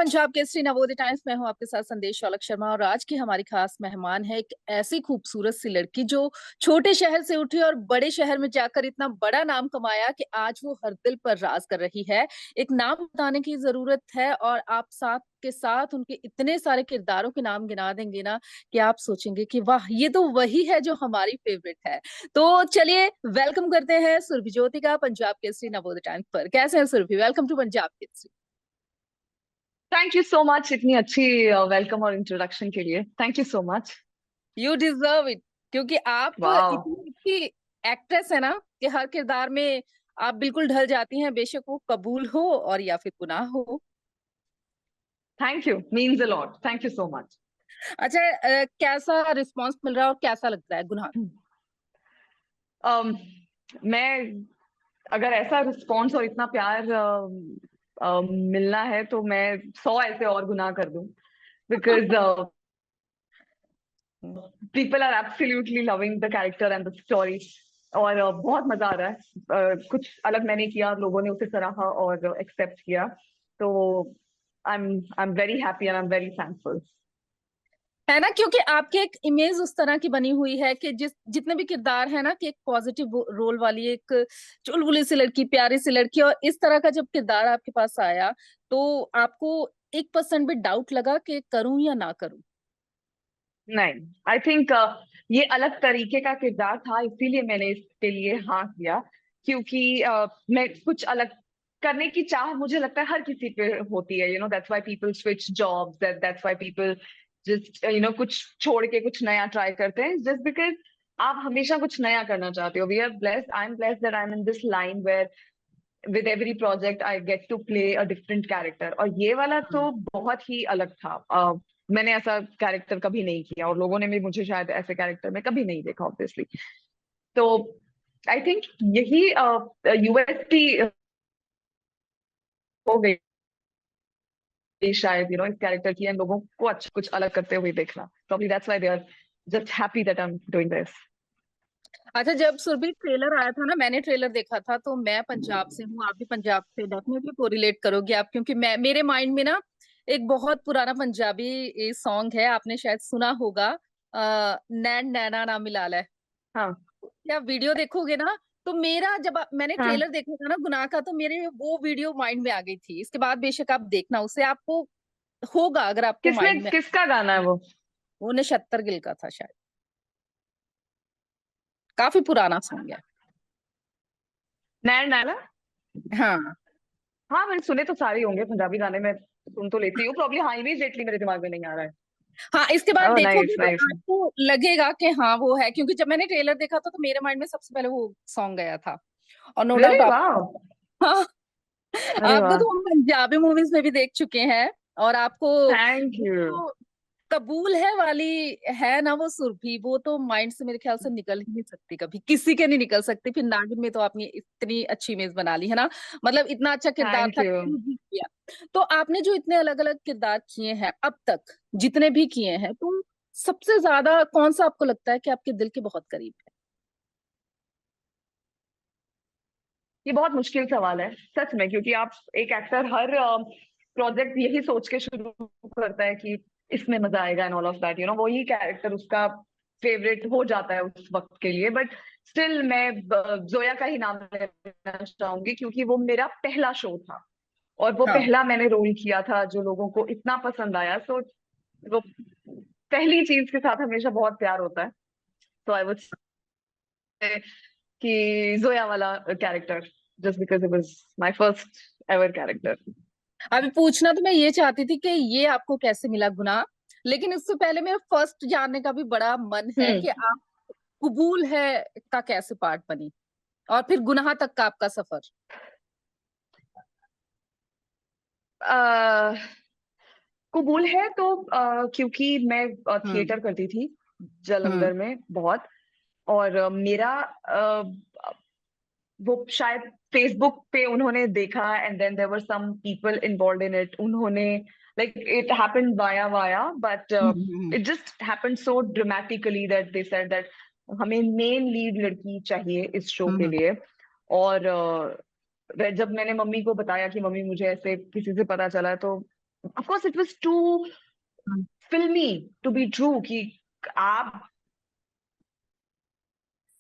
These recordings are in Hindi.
पंजाब केसरी नवोदय टाइम्स में हूँ आपके साथ संदेश शौलक शर्मा। और आज की हमारी खास मेहमान है एक ऐसी खूबसूरत सी लड़की जो छोटे शहर से उठी और बड़े शहर में जाकर इतना बड़ा नाम कमाया कि आज वो हर दिल पर राज कर रही है। एक नाम बताने की जरूरत है और आप साथ के साथ उनके इतने सारे किरदारों के नाम गिना देंगे ना कि आप सोचेंगे कि वाह, ये तो वही है जो हमारी फेवरेट है। तो चलिए वेलकम करते हैं सुरभि ज्योति का पंजाब केसरी नवोदय टाइम्स पर। कैसे हैं Surbhi? Welcome to Punjab Kesari. Thank you so much इतनी अच्छी वेलकम और इंट्रोडक्शन के लिए। Thank you so much. You deserve it, क्योंकि आप वाह। इतनी अच्छी एक्ट्रेस है ना कि हर किरदार में आप बिल्कुल ढल जाती हैं, बेशक वो कबूल हो और या फिर गुनाह हो। Thank you, means a lot. Thank you so much. अच्छा, कैसा रिस्पांस मिल रहा है और कैसा लगता है गुनाह? मैं अगर ऐसा रिस्पॉन्स और इतना प्यार मिलना है तो मैं 100 ऐसे और गुनाह कर दूं। Because people are absolutely loving the character and the story. और बहुत मजा आ रहा है। कुछ अलग मैंने किया, लोगों ने उसे सराहा और एक्सेप्ट किया। तो I am very happy and I am very thankful. है ना, क्योंकि आपकी एक इमेज उस तरह की बनी हुई है कि जितने भी किरदार है ना, कि एक पॉजिटिव रोल वाली एक चुलबुली सी लड़की, प्यारी सी लड़की, और इस तरह का जब किरदार आपके पास आया तो आपको 1% भी डाउट लगा कि करूं या ना करूं? नहीं, आई थिंक ये अलग तरीके का किरदार था, इसीलिए मैंने इसके लिए हाँ किया। क्योंकि मैं कुछ अलग करने की चाह, मुझे लगता है हर किसी पे होती है। That's why people switch jobs, that's why people just कुछ छोड़ के कुछ नया ट्राई करते हैं, जस्ट बिकॉज आप हमेशा कुछ नया करना चाहते हो। We are blessed, I am blessed that I am in this line where with every project I get to play a different character. और ये वाला तो बहुत ही अलग था। मैंने ऐसा कैरेक्टर कभी नहीं किया और लोगों ने भी मुझे शायद ऐसे कैरेक्टर में कभी नहीं देखा, ऑब्वियसली। तो आई थिंक यही यूएसपी हो गई शायद, इस कैरेक्टर की, एंड लोगों को अच्छा कुछ अलग करते हुए देखना। Probably that's why they are just happy that I am doing this. अच्छा, जब सुरभि ट्रेलर आया था ना, मैंने ट्रेलर देखा था, तो मैं पंजाब से हूँ, आप भी पंजाब से डेफिनेटली कोरिलेट करोगे आप, क्योंकि मैं मेरे माइंड में ना एक बहुत पुराना पंजाबी सॉन्ग है, आपने शायद सुना होगा, नैन नैना ना मिला ले। हाँ, या वीडियो देखोगे ना, तो मेरा जब मैंने हाँ। ट्रेलर देखा था ना गुनाह का, तो मेरे वो वीडियो माइंड में आ गई थी। इसके बाद बेशक आप देखना उसे, आपको होगा अगर आपको किसने, माइंड में। किसका गाना है वो? वो नक्षत्र गिल का था शायद, काफी पुराना सॉन्ग है। नैन नाला। हाँ हाँ, मैंने सुने तो सारे ही होंगे पंजाबी गाने में, सुन तो लेती हूँ। प्रॉब्ली हाँ, इमीडिएटली मेरे दिमाग में नहीं आ रहा है। हाँ, इसके बाद ओह, देखोगे नाइस तो नाइस। आपको लगेगा कि हाँ वो है, क्योंकि जब मैंने ट्रेलर देखा था तो मेरे माइंड में सबसे पहले वो सॉन्ग गया था। और नो डाउट रियली, आप, वाह। हाँ, अरे आपको वाह। तो हम पंजाबी मूवीज में भी देख चुके हैं। और आपको थैंक वो यू। जो कबूल है वाली है ना, वो सुरभि, वो तो माइंड से मेरे ख्याल से निकल ही नहीं सकती, कभी किसी के नहीं निकल सकती। फिर नागिन में तो आपने इतनी अच्छी इमेज बना ली है ना, मतलब इतना अच्छा किरदार थैंक था, यू। क्यों भी किया। तो आपने जो इतने अलग अलग किरदार किए हैं अब तक, जितने भी किए हैं, तो सबसे ज्यादा कौन सा आपको लगता है कि आपके दिल के बहुत करीब है? ये बहुत मुश्किल सवाल है सच में, क्योंकि आप एक एक्टर हर प्रोजेक्ट यही सोच के शुरू करता है कि इसमें मजा आएगा एंड ऑल ऑफ दैट, वही कैरेक्टर उसका फेवरेट हो जाता है उस वक्त के लिए। बट स्टिल मैं जोया का ही नाम लेना चाहूंगी, क्योंकि वो मेरा पहला शो था और वो हाँ, पहला मैंने रोल किया था जो लोगों को इतना पसंद आया। सो वो पहली चीज के साथ हमेशा बहुत प्यार होता है। तो आई वुड से कि जोया वाला character, just because it was my first ever character. अभी पूछना तो मैं ये चाहती थी कि ये आपको कैसे मिला गुनाह, लेकिन इससे पहले मेरा फर्स्ट जानने का भी बड़ा मन है कि हम्म। आप कबूल है का कैसे पार्ट बनी, और फिर गुनाह तक का आपका सफर। अह, कबूल है तो क्योंकि मैं हम्म। थिएटर करती थी हम्म। जालंधर में बहुत। और मेरा वो शायद फेसबुक पे उन्होंने देखा, and then there were some people involved in it. उन्होंने, like, it happened via via, but hmm. It just happened so dramatically that they said that हमें मेन लीड लड़की चाहिए इस शो के हम्म। लिए। और जब मैंने मम्मी को बताया कि मम्मी मुझे ऐसे किसी से पता चला है, तो of course it was too filmy to be true कि आप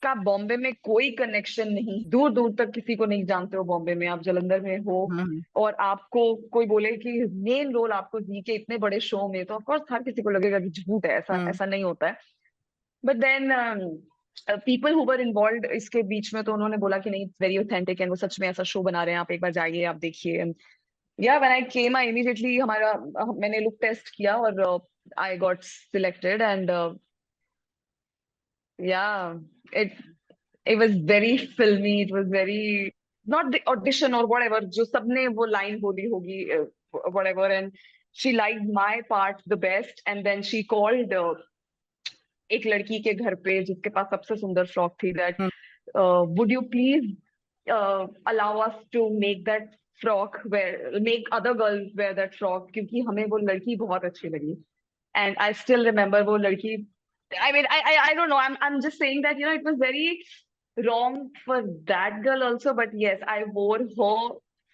का बॉम्बे में कोई कनेक्शन नहीं, दूर दूर तक किसी को नहीं जानते हो बॉम्बे में, आप जालंधर में हो हम्म। और आपको कोई बोले कि मेन रोल आपको जी के इतने बड़े शो में, तो ऑफ कोर्स हर किसी को लगेगा कि झूठ है, ऐसा हम्म। ऐसा नहीं होता है। But then people who were involve इसके बीच में, तो उन्होंने बोला कि नहीं, इट्स वेरी ऑथेंटिक एंड वो सच में ऐसा शो बना रहे हैं, आप एक बार जाइए, आप देखिए। या when I came, I immediately हमारा मैंने लुक टेस्ट किया और आई गॉट सिलेक्टेड एंड या it it was very filmy, it was very not the audition or whatever जो सबने वो line बोली होगी whatever, and she liked my part the best, and then she called एक लड़की के घर पे जिसके पास सबसे सुंदर फ्रॉक थी, that would you please allow us to make that frock, wear make other girls wear that frock, क्योंकि हमें वो लड़की बहुत अच्छी लगी। And I still remember वो लड़की, I mean, I don't know. I'm just saying that, you know, it was very wrong for that girl also. But yes, I wore her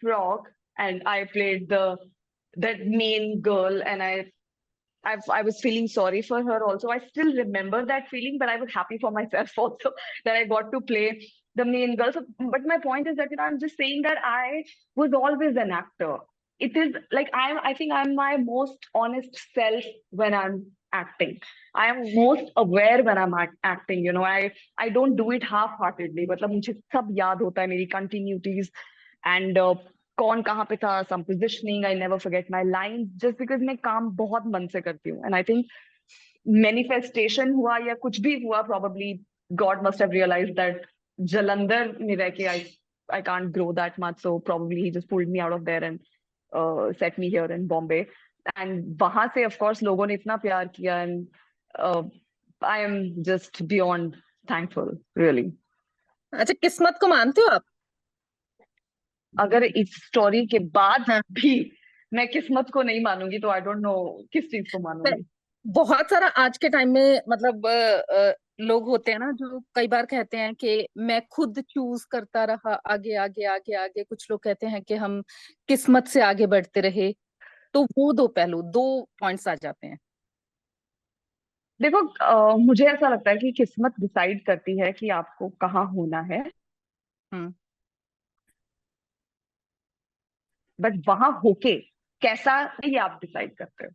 frock and I played that main girl, and I was feeling sorry for her also. I still remember that feeling, but I was happy for myself also that I got to play the main girl. So, but my point is that, you know, I'm just saying that I was always an actor. It is like I think I'm my most honest self when I'm acting. I am most aware when I'm acting. You know, I don't do it half-heartedly. मतलब मुझे सब याद होता है, मेरी continuities and कौन कहाँ पे था, some positioning, I never forget my lines, just because मैं काम बहुत मन से करती हूँ। And I think manifestation हुआ या कुछ भी हुआ, probably God must have realized that Jalandhar में रह के I can't grow that much, so probably he just pulled me out of there and set me here in Bombay. And वहां से of course लोगों ने इतना प्यार किया, and uh, I am just beyond thankful, really. अच्छा, किस्मत को मानते हो आप? अगर इस स्टोरी के बाद हाँ। भी मैं किस्मत को नहीं मानूंगी तो आई डोंट नो किस चीज को मानूंगी। बहुत सारा आज के टाइम में मतलब लोग होते हैं ना जो कई बार कहते हैं कि मैं खुद चूज करता रहा, आगे आगे आगे आगे। कुछ लोग कहते हैं कि हम किस्मत से आगे बढ़ते रहे। तो वो दो पहलू, दो पॉइंट्स आ जाते हैं। देखो मुझे ऐसा लगता है कि किस्मत डिसाइड करती है कि आपको कहाँ होना है, हम्म। बट वहां होके कैसा, ये आप डिसाइड करते हो।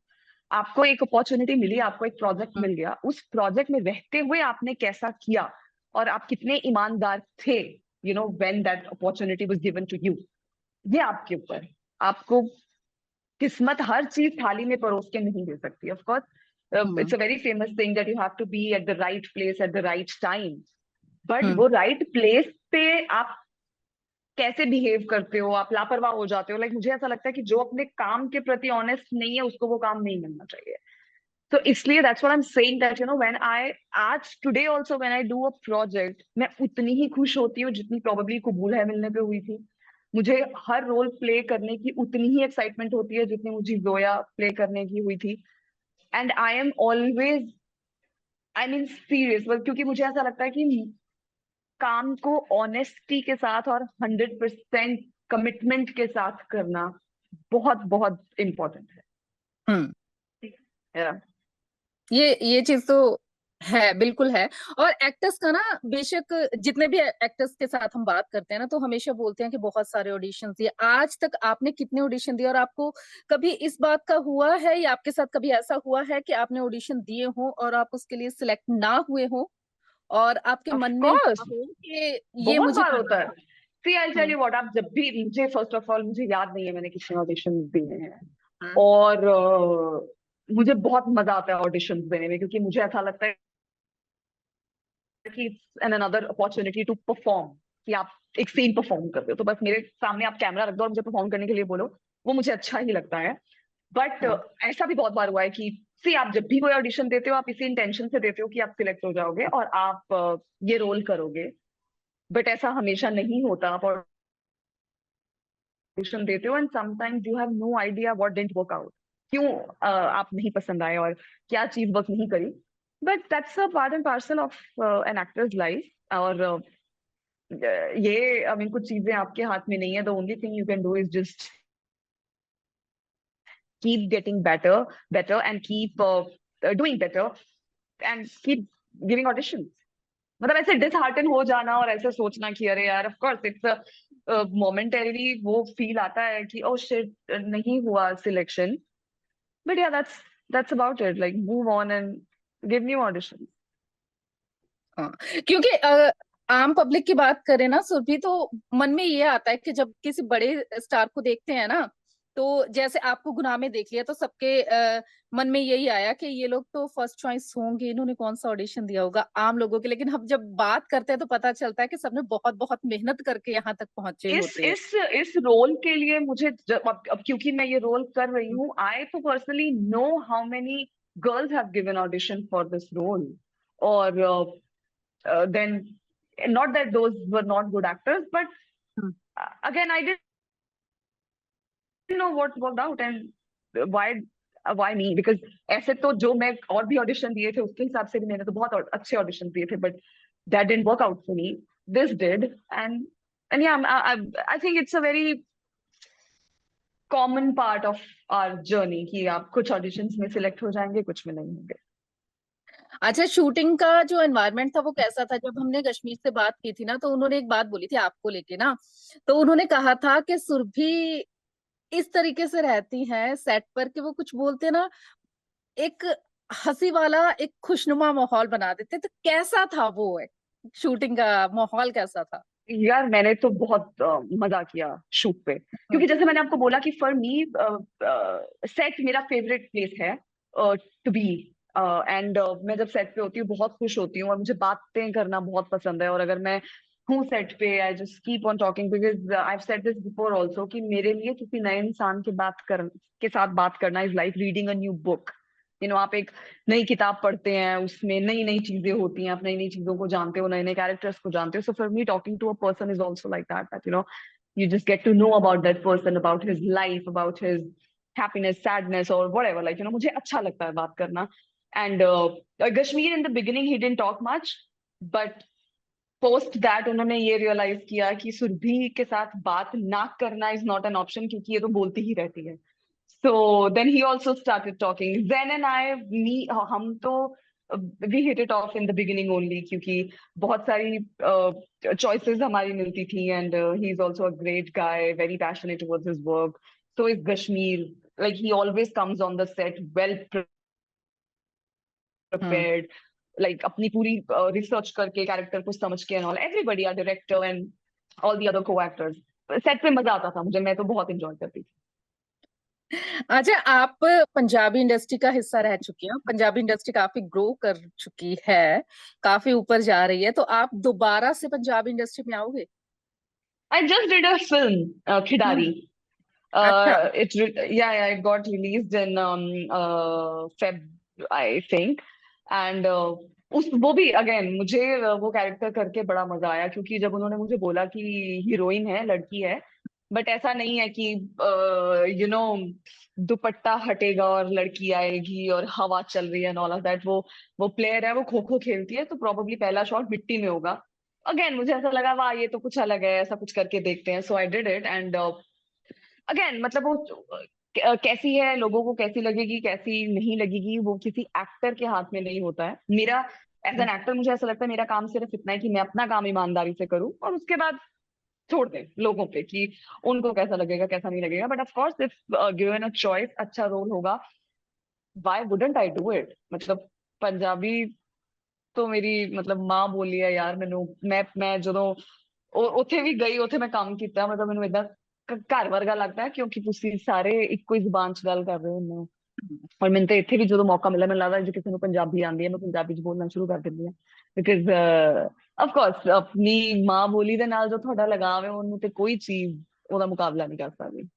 आपको एक अपॉर्चुनिटी मिली, आपको एक प्रोजेक्ट हम्म। मिल गया, उस प्रोजेक्ट में रहते हुए आपने कैसा किया और आप कितने ईमानदार थे, you know, when that opportunity was given to you, ये आपके ऊपर है। आपको किस्मत हर चीज थाली में परोस के नहीं दे सकती, of course. Hmm. It's a very famous thing that you have to be at the right place at the right time, but hmm. वो राइट प्लेस पे आप कैसे बिहेव करते हो, आप लापरवाह हो जाते हो। लाइक मुझे ऐसा लगता है कि जो अपने काम के प्रति ऑनेस्ट नहीं है उसको वो काम नहीं मिलना चाहिए। तो इसलिए that's what I am saying that, you know, when I आज today also when I do a project, मैं उतनी ही खुश होती हूँ जितनी प्रोबेबली कबूल है मिलने पे हुई थी। मुझे हर रोल प्ले करने की उतनी ही एक्साइटमेंट होती है जितनी मुझे जोया प्ले करने की हुई थी। And I am always, I mean serious, क्योंकि मुझे ऐसा लगता है कि काम को ऑनेस्टी के साथ और 100% कमिटमेंट के साथ करना बहुत बहुत इम्पोर्टेंट हम्म। है। ये चीज तो है, बिल्कुल है। और एक्टर्स का ना, बेशक जितने भी एक्टर्स के साथ हम बात करते हैं ना, तो हमेशा बोलते हैं कि बहुत सारे ऑडिशन दिए। आज तक आपने कितने ऑडिशन दिए? और आपको कभी इस बात का हुआ है या आपके साथ कभी ऐसा हुआ है कि आपने ऑडिशन दिए हो और आप उसके लिए सिलेक्ट ना हुए हो और आपके ऑफ मन में कोर्स हुआ हो कि ये बहुत मुझे बार करना होता है। था? See I tell hmm. You what, आप जब भी मुझे, फर्स्ट ऑफ ऑल मुझे याद नहीं है मैंने कितने ऑडिशन दिए हैं, हाँ। और मुझे बहुत मजा आता है ऑडिशन देने में, क्योंकि मुझे ऐसा लगता है कि it's an another opportunity to perform, कि आप एक सीन परफॉर्म करते हो, तो बस मेरे सामने आप कैमरा रख दो और मुझे परफॉर्म करने के लिए बोलो, वो मुझे अच्छा ही लगता है। बट हाँ। ऐसा भी बहुत बार हुआ है कि सी आप जब भी कोई ऑडिशन देते हो आप इसी इंटेंशन से देते हो कि आप सिलेक्ट हो जाओगे और आप ये रोल करोगे, बट ऐसा हमेशा नहीं होता। आप ऑडिशन देते हो and sometimes you have no idea what didn't work out, क्यों आप नहीं पसंद आए और क्या चीज वर्क नहीं करी। But that's a part and parcel of an actor's life. और ये आई मीन कुछ चीजें आपके हाथ में नहीं है, the only thing you can do is just keep getting better and keep doing better and keep giving auditions. मतलब ऐसे डिसहार्टन हो जाना और ऐसे सोचना कि अरे यार, ऑफ कोर्स इट्स मोमेंटरीली वो फील आता है कि ओ शिट, नहीं हुआ सिलेक्शन, बट या that's about it, like move on and give new audition. हाँ, क्योंकि आम पब्लिक की बात करें ना सुरभि, तो मन में ये आता है कि जब किसी बड़े स्टार को देखते हैं ना, तो जैसे आपको गुनाह में देख लिया तो सबके मन में यही आया कि ये लोग तो फर्स्ट चॉइस होंगे, इन्होंने कौन सा ऑडिशन दिया होगा आम लोगों के। लेकिन हम जब बात करते हैं तो पता चलता है कि सबने बहुत बहुत मेहनत करके यहाँ तक पहुंचे इस होते हैं। इस इस रोल के लिए मुझे अब क्योंकि मैं ये रोल कर रही हूँ, आई तो personally know how many girls have given audition for this role, और then not that those were not good actors, but hmm. again I didn't know what worked out and why me, because ऐसे तो जो मैं और भी ऑडिशन दिए थे उसके हिसाब से भी मैंने तो बहुत अच्छे ऑडिशन दिए थे, but that didn't work out for me. This did, and yeah, I think it's a very common part of our journey कि आप कुछ ऑडिशंस में सिलेक्ट हो जाएंगे, कुछ में नहीं होंगे. अच्छा, शूटिंग का जो एनवायरनमेंट था वो कैसा था? जब हमने कश्मीर से बात की थी ना, तो उन्होंने एक बात बोली थी आपको लेके ना, तो उन्होंने कहा था कि सुरभि इस तरीके से रहती हैं सेट पर कि वो कुछ बोलते ना, एक हंसी वाला एक खुशनुमा माहौल बना देते। तो कैसा था वो शूटिंग का माहौल कैसा था? यार मैंने तो बहुत मजा किया शूट पे, हम्म। क्योंकि जैसे मैंने आपको बोला कि फॉर मी सेट मेरा फेवरेट प्लेस है टू बी, एंड मैं जब सेट पे होती हूँ बहुत खुश होती हूँ और मुझे बातें करना बहुत पसंद है, और अगर मैं हूँ सेट पे I just keep on talking, because I have said this before also कि मेरे लिए किसी नए इंसान के साथ बात करना is like reading a new book. आप एक नई किताब पढ़ते हैं, उसमें नई नई चीजें होती हैं, आप नई नई चीजों को जानते हो, नए नए कैरेक्टर्स को जानते हो. So for me talking to a person is also like that you just get to know about that person, about his life, about his happiness, sadness, or whatever. मुझे अच्छा लगता है बात करना. And Kashmir in the beginning he didn't talk much, but post that उन्होंने ये realize किया कि सुरभि के साथ बात ना करना is not an option, क्योंकि ये तो बोलती ही रहती है. So then he also started talking. Zen and हम तो we hit it off in the beginning only, क्योंकि बहुत सारी choices हमारी मिलती थी, and he is also a great guy, very passionate towards his work. So is Kashmir. Like he always comes on the set well hmm. prepared, like अपनी पूरी रिसर्च करके कैरेक्टर को समझ के, and all everybody, our director and all the other co-actors. Set पे मजा आता था मुझे, मैं तो बहुत एंजॉय करती थी. अच्छा, आप पंजाबी इंडस्ट्री का हिस्सा रह चुकी हैं, पंजाबी इंडस्ट्री काफी ग्रो कर चुकी है, काफी ऊपर जा रही है, तो आप दोबारा से पंजाबी इंडस्ट्री में आओगे? I just did a film, hmm. Khidari. अच्छा। Yeah, it got released in Feb, I think, and उस वो भी अगेन मुझे वो कैरेक्टर करके बड़ा मजा आया, क्योंकि जब उन्होंने मुझे बोला कि हीरोइन है, लड़की है, बट ऐसा नहीं है कि दुपट्टा हटेगा और लड़की आएगी और हवा चल रही है एंड ऑल ऑफ दैट. वो प्लेयर है, वो खो खो खेलती है, तो प्रोबेबली पहला शॉट मिट्टी में होगा. अगेन मुझे ऐसा लगा वाह, ये तो कुछ अलग है, ऐसा कुछ करके देखते हैं. So I did it, and again मतलब वो कैसी है, लोगों को कैसी लगेगी, कैसी नहीं लगेगी, वो किसी एक्टर के हाथ में नहीं होता है. मेरा एज एन एक्टर मुझे ऐसा लगता है मेरा काम सिर्फ इतना है कि मैं अपना काम ईमानदारी से करूं, और उसके बाद छोड़ दें लोगों पे कि उनको कैसा लगेगा कैसा नहीं लगेगा. But of course if given a choice, अच्छा रोल होगा, why wouldn't I do it. मतलब पंजाबी तो मेरी मतलब माँ बोली है यार. मैं ਜਦੋਂ ਉੱਥੇ ਵੀ ਗਈ, ਉੱਥੇ ਮੈਂ ਕੰਮ ਕੀਤਾ, ਮਤਲਬ ਮੈਨੂੰ ਏਦਾਂ ਘਰ ਵਰਗਾ ਲੱਗਦਾ ਹੈ, ਕਿਉਂਕਿ ਤੁਸੀਂ ਸਾਰੇ ਇੱਕੋ ਹੀ ਜ਼ੁਬਾਨ ਚ ਗੱਲ ਕਰ ਰਹੇ ਹੁੰਦੇ ਹੋ. ਔਰ ਮੈਨੂੰ ਤਾਂ ਇੱਥੇ ਵੀ ਜਦੋਂ ਮੌਕਾ ਮਿਲਿਆ, ਮੈਨੂੰ ਲੱਗਦਾ ਜੇ ਕਿਸੇ ਨੂੰ ਪੰਜਾਬੀ ਆਉਂਦੀ ਹੈ, ਮੈਂ ਪੰਜਾਬੀ ਚ ਬੋਲਣਾ ਸ਼ੁਰੂ ਕਰ ਦਿੰਦੀ ਹਾਂ, ਬਿਕਾਜ਼ ਆਫ ਕੋਰਸ ਆਪਣੀ ਮਾਂ ਬੋਲੀ ਦੇ ਨਾਲ ਜੋ ਤੁਹਾਡਾ ਲਗਾਵ ਹੈ, ਉਹਨੂੰ ਤੇ ਕੋਈ ਚੀਜ਼ ਉਹਦਾ ਮੁਕਾਬਲਾ ਨਹੀਂ ਕਰ ਸਕਦੀ.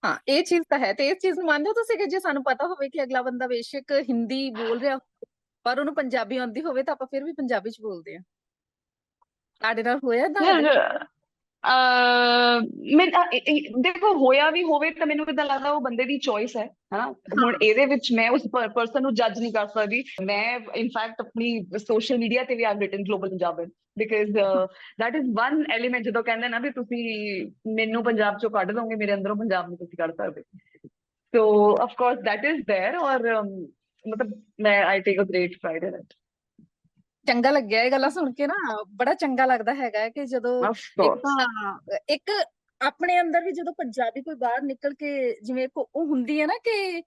ਹਾਂ, ਇਹ ਚੀਜ਼ ਤਾਂ ਹੈ। ਤੇ ਇਸ ਚੀਜ਼ ਨੂੰ ਮੰਨਦੇ ਹੋ ਤੁਸੀਂ ਕਿ ਜੇ ਸਾਨੂੰ ਪਤਾ ਹੋਵੇ ਕਿ ਅਗਲਾ ਬੰਦਾ ਬੇਸ਼ੱਕ ਹਿੰਦੀ ਬੋਲ ਰਿਹਾ ਪਰ ਉਹਨੂੰ ਪੰਜਾਬੀ ਆਉਂਦੀ ਹੋਵੇ, ਤਾਂ ਆਪਾਂ ਫਿਰ ਵੀ ਪੰਜਾਬੀ ਚ ਬੋਲਦੇ ਆ? ਤੁਹਾਡੇ ਨਾਲ ਹੋਇਆ ਤਾਂ ਕਦੇ? ਯਾਰ ਦੇਖੋ, ਹੋਇਆ ਵੀ ਹੋਵੇ ਤਾਂ ਮੈਨੂੰ ਕਿੱਦਾਂ ਲੱਗਦਾ ਉਹ ਬੰਦੇ ਦੀ ਚੋਇਸ ਹੈ ਹਨਾ. ਹੁਣ ਹਾਂ। ਇਹਦੇ ਵਿੱਚ ਮੈਂ ਉਸ ਪਰਸਨ ਨੂੰ ਜੱਜ ਨਹੀਂ ਕਰ ਸਕਦੀ. ਮੈਂ ਇਨਫੈਕਟ ਆਪਣੀ ਸੋਸ਼ਲ ਮੀਡੀਆ ਤੇ ਵੀ ਆਈ ਰਿਟਨ ਗਲੋਬਲ ਪੰਜਾਬਨ, because that is one element. ਜਦੋਂ ਕਹਿੰਦੇ ਨਾ ਵੀ ਤੁਸੀਂ ਮੈਨੂੰ ਪੰਜਾਬ ਚੋਂ ਕੱਢ ਦੋਗੇ, ਮੇਰੇ ਅੰਦਰੋਂ ਪੰਜਾਬ ਨਹੀਂ ਤੁਸੀਂ ਕੱਢ ਸਕਦੇ. तो of course that is there, और मतलब मैं I take a great pride in it. ਚੰਗਾ ਲੱਗਿਆ ਇਹ ਗੱਲਾਂ ਸੁਣ ਕੇ ਨਾ, ਬੜਾ ਚੰਗਾ ਲੱਗਦਾ ਹੈਗਾ ਹੈ ਕਿ ਜਦੋਂ ऑफ ਇੱਕ कोर्स। ਤਾਂ ਇੱਕ ਆਪਣੇ ਅੰਦਰ ਵੀ ਜਦੋਂ ਪੰਜਾਬੀ ਕੋਈ ਬਾਹਰ ਨਿਕਲ ਕੇ ਜਿਵੇਂ ਉਹ ਹੁੰਦੀ ਹੈ ਨਾ ਕਿ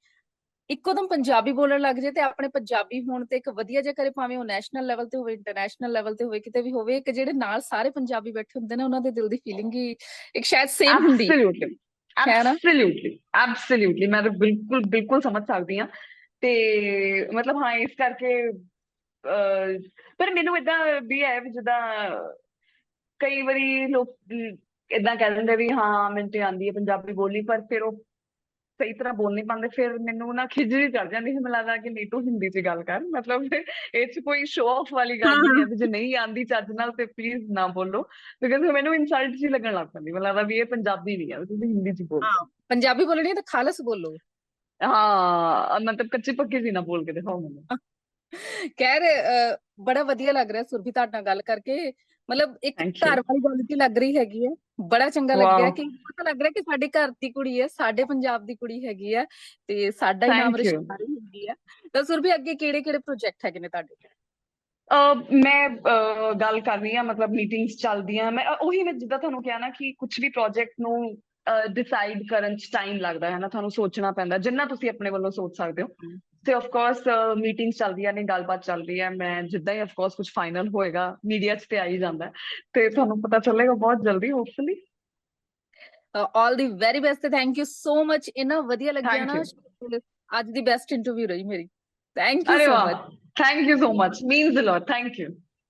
ਇੱਕੋ ਦਮ ਪੰਜਾਬੀ ਬੋਲਣ ਲੱਗ ਜੇ ਤੇ ਆਪਣੇ ਪੰਜਾਬੀ ਹੋਣ ਤੇ ਇੱਕ ਵਧੀਆ ਜਿਹਾ ਕਰੇ, ਭਾਵੇਂ ਉਹ ਨੈਸ਼ਨਲ ਲੈਵਲ ਤੇ ਹੋਵੇ, ਇੰਟਰਨੈਸ਼ਨਲ ਲੈਵਲ ਤੇ ਹੋਵੇ, ਕਿਤੇ ਵੀ ਹੋਵੇ, ਇੱਕ ਜਿਹੜੇ ਨਾਲ ਸਾਰੇ ਪੰਜਾਬੀ ਬੈਠੇ ਹੁੰਦੇ ਨੇ ਉਹਨਾਂ ਦੇ ਦਿਲ ਦੀ ਫੀਲਿੰਗ ਹੀ ਇੱਕ ਸ਼ਾਇਦ ਸੇਮ ਹੁੰਦੀ ਐਬਸੋਲੂਟਲੀ, ਹੈ ਨਾ। ਐਬਸੋਲੂਟਲੀ, ਐਬਸੋਲੂਟਲੀ, ਮੈਂ ਤਾਂ ਬਿਲਕੁਲ ਬਿਲकुल ਸਮਝ ਸਕਦੀ ਹਾਂ। ਤੇ ਮਤਲਬ ਹਾਂ, ਇਸ ਕਰਕੇ ਪਰ ਮੈਨੂੰ ਏਦਾਂ ਵੀ ਹੈ ਵੀ ਜਿੱਦਾਂ ਕਈ ਵਾਰੀ ਲੋਕ ਏਦਾਂ ਕਹਿ ਦਿੰਦੇ ਵੀ ਹਾਂ ਮੈਨੂੰ ਤੇ ਆਉਂਦੀ ਹੈ ਪੰਜਾਬੀ ਬੋਲੀ, ਪਰ ਫਿਰ ਉਹ ਸਹੀ ਤਰ੍ਹਾਂ ਬੋਲ ਨਹੀਂ ਪਾਉਂਦੇ, ਫਿਰ ਮੈਨੂੰ ਨਾ ਖਿਝ ਵੀ ਚੜ ਜਾਂਦੀ ਹੈ। ਮੈਨੂੰ ਲੱਗਦਾ ਕਿ ਨਹੀਂ ਤੂੰ ਹਿੰਦੀ 'ਚ ਗੱਲ ਕਰ, ਮਤਲਬ ਇਹ 'ਚ ਕੋਈ ਸ਼ੋਅ ਆਫ ਵਾਲੀ ਹਾਂ ਗੱਲ ਨਹੀਂ ਹਾਂ ਹੈ ਵੀ ਜੇ ਨਹੀਂ ਆਉਂਦੀ ਚੱਜ ਨਾਲ ਤੇ ਪਲੀਜ਼ ਨਾ ਬੋਲੋ, ਬਿਕਾਜ਼ ਮੈਨੂੰ ਇਨਸਲਟ ਜੀ ਲੱਗਣ ਲੱਗ ਪੈਂਦੀ। ਮੈਨੂੰ ਲੱਗਦਾ ਵੀ ਇਹ ਪੰਜਾਬੀ ਨਹੀਂ ਹੈ, ਤੁਸੀਂ ਹਿੰਦੀ 'ਚ ਬੋਲੋ। ਹਾਂ, ਪੰਜਾਬੀ ਬੋਲਣੀ ਹੈ ਤਾਂ ਖਾਲਸ ਬੋਲੋ। ਹਾਂ ਮਤਲਬ ਕੱਚੀ ਪੱਕੀ ਜੀ ਨਾ ਬੋਲ ਕੇ ਦਿਖਾਓ ਮੈਨੂੰ। ਖੈਰ ਬੜਾ ਵਧੀਆ ਲੱਗ ਰਿਹਾ ਸੁਰਭੀ ਤੁਹਾਡੇ ਨਾਲ ਗੱਲ ਕਰਕੇ, ਮਤਲਬ ਇੱਕ ਥੈਂਕ ਯੂ। ਘਰ ਵਾਲੀ ਗੱਲ ਕੀ ਲੱਗ ਰਹੀ ਹੈਗੀ ਹੈ। ਬੜਾ ਚੰਗਾ ਲੱਗਿਆ ਵਾਓ। ਕਿ ਪਤਾ ਲੱਗ ਰਿਹਾ ਕਿ ਸਾਡੇ ਘਰ ਦੀ ਕੁੜੀ ਹੈ, ਸਾਡੇ ਪੰਜਾਬ ਦੀ ਕੁੜੀ ਹੈਗੀ ਹੈ ਤੇ ਸਾਡਾ ਹੀ ਨਾਮ ਥੈਂਕ ਯੂ। ਰਿਸ਼ਤੇਦਾਰੀ ਹੈਗੀ ਹੈ। ਤਾਂ ਸੁਰਭੀ ਅੱਗੇ ਕਿਹੜੇ ਕਿਹੜੇ ਪ੍ਰੋਜੈਕਟ ਹੈਗੇ ਨੇ ਤੁਹਾਡੇ? ਮੈਂ ਗੱਲ ਕਰ ਰਹੀ ਹਾਂ, ਮਤਲਬ ਮੀਟਿੰਗਸ ਚੱਲਦੀਆਂ। ਮੈਂ ਉਹੀ ਮੈਂ ਜਿੱਦਾਂ ਤੁਹਾਨੂੰ ਕਿਹਾ ਨਾ ਕਿ ਕੁਝ ਵੀ ਪ੍ਰੋਜੈਕਟ ਨੂੰ ਡਿਸਾਈਡ ਕਰਨ 'ਚ ਟਾਈਮ ਲੱਗਦਾ ਹੈ ਨਾ, ਤੁਹਾਨੂੰ ਸੋਚਣਾ ਪੈਂਦਾ ਜਿੰਨਾ ਤੁਸੀਂ ਆਪਣੇ ਵੱਲੋਂ ਸੋਚ ਸਕਦੇ ਹੋ। ਤੇ ਆਫ ਕੋਰਸ ਮੀਟਿੰਗਸ ਚੱਲਦੀਆਂ ਨੇ, ਗੱਲਬਾਤ ਚੱਲ ਰਹੀ ਹੈ। ਮੈਂ ਜਿੱਦਾਂ ਹੀ ਆਫ ਕੋਰਸ ਕੁਝ ਫਾਈਨਲ ਹੋਏਗਾ ਮੀਡੀਆ 'ਚ ਤੇ ਆ ਹੀ ਜਾਂਦਾ ਹੈ, ਤੇ ਤੁਹਾਨੂੰ ਪਤਾ ਚੱਲੇਗਾ ਬਹੁਤ ਜਲਦੀ ਹੋਪਫੁਲੀ। ਆਲ ਦੀ ਵੈਰੀ ਬੈਸਟ ਤੇ ਥੈਂਕ ਯੂ ਸੋ ਮਚ, ਇੰਨਾ ਵਧੀਆ ਲੱਗਿਆ ਥੈਂਕ ਨਾ। ਯੂ। ਅੱਜ ਦੀ ਬੈਸਟ ਇੰਟਰਵਿਊ ਰਹੀ ਮੇਰੀ। ਥੈਂਕ ਯੂ अरे ਸੋ वाह, much. Thank you so much, means a lot, thank you.